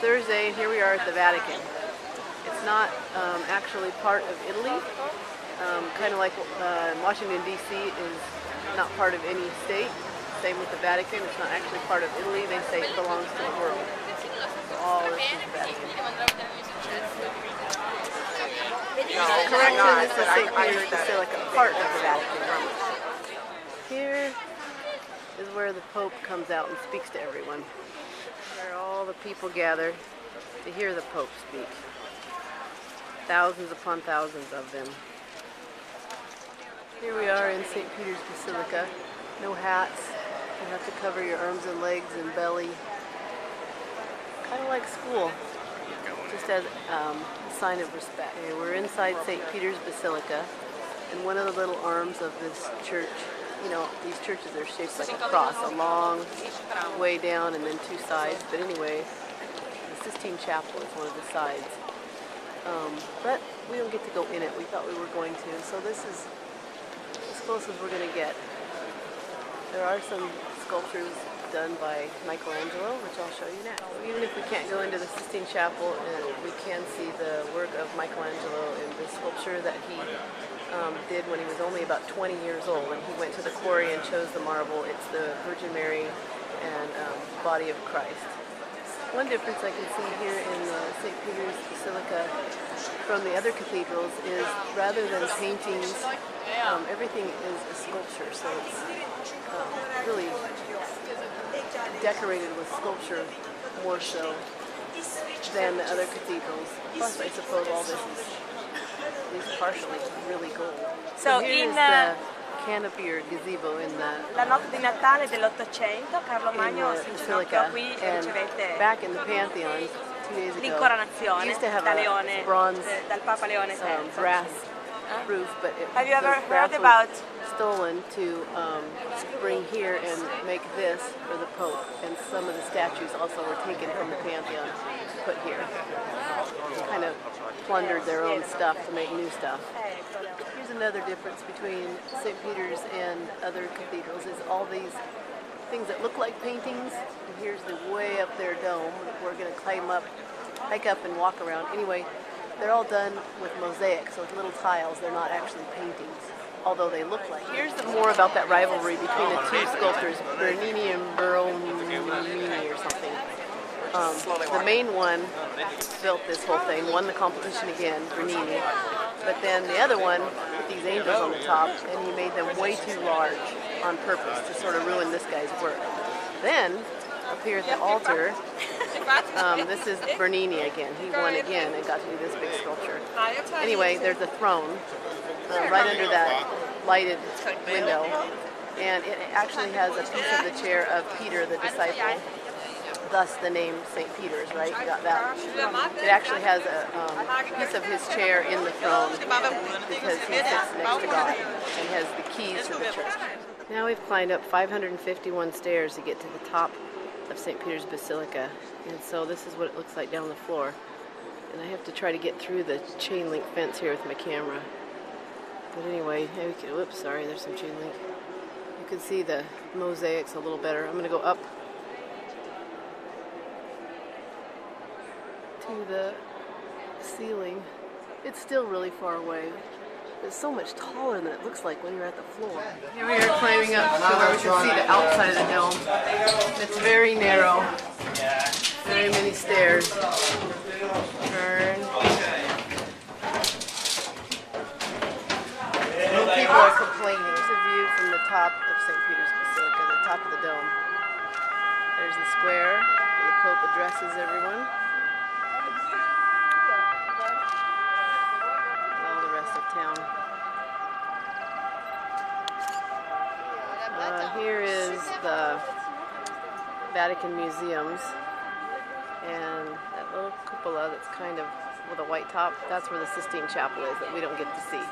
Thursday, and here we are at the Vatican. It's not actually part of Italy, kind of like Washington, D.C. is not part of any state. Same with the Vatican, it's not actually part of Italy. They say it belongs to the world. So all this is the Vatican. Correction, this is St. Peter's Basilica, part of the Vatican. Here is where the Pope comes out and speaks to everyone. Where all the people gather to hear the Pope speak. Thousands upon thousands of them. Here we are in St. Peter's Basilica. No hats. You have to cover your arms and legs and belly. Kind of like school. Just as a sign of respect. Okay, we're inside St. Peter's Basilica, and one of the little arms of this church, you know, these churches are shaped like a cross, a long way down and then two sides. But anyway, the Sistine Chapel is one of the sides. But we don't get to go in it. We thought we were going to, so this is as close as we're going to get. There are some sculptures done by Michelangelo, which I'll show you next. Even if we can't go into the Sistine Chapel, we can see the work of Michelangelo in the sculpture that he did when he was only about 20 years old, and he went to the quarry and chose the marble. It's the Virgin Mary and body of Christ. One difference I can see here in St. Peter's Basilica from the other cathedrals is rather than paintings, everything is a sculpture, so it's really decorated with sculpture more so than the other cathedrals. Plus, I suppose all this is partially really gold. So here's the canopy or gazebo in la notte di Natale dell'800 Carlo Magno si inginocchiò qui e ricevette back in the Pantheon 2 days ago, l'incoronazione used to have da a Leone, bronze dal Papa Leone III. brass roof, but Have you ever brass heard about stolen to bring here and make this for the Pope, and some of the statues also were taken from the Pantheon to put here. Kind of plundered their own stuff to make new stuff. Here's another difference between St. Peter's and other cathedrals is all these things that look like paintings. And here's the way up their dome that we're going to climb up, hike up and walk around. Anyway, they're all done with mosaic, so with little tiles. They're not actually paintings, although they look like. Here's more about that rivalry between the two sculptors, Bernini and Borromini or something. The main one built this whole thing, won the competition again, Bernini. But then the other one put these angels on the top, and he made them way too large on purpose to sort of ruin this guy's work. Then, up here at the altar, this is Bernini again. He won again and got to do this big sculpture. Anyway, there's a throne right under that lighted window, and it actually has a piece of the chair of Peter the disciple. Thus the name St. Peter's, right? You got that. It actually has a piece of his chair in the throne because he sits next to God and has the keys to the church. Now we've climbed up 551 stairs to get to the top of St. Peter's Basilica, and so this is what it looks like down the floor. And I have to try to get through the chain link fence here with my camera. But anyway, whoops, sorry, there's some chain link. You can see the mosaics a little better. I'm going to go up to the ceiling. It's still really far away. It's so much taller than it looks like when you're at the floor. Here we are climbing up to where we can see the outside of the dome. It's very narrow. Very many stairs. Turn. People are complaining. Here's a view from the top of St. Peter's Basilica, the top of the dome. There's the square where the Pope addresses everyone. Town. Here is the Vatican Museums, and that little cupola that's kind of with a white top, that's where the Sistine Chapel is that we don't get to see.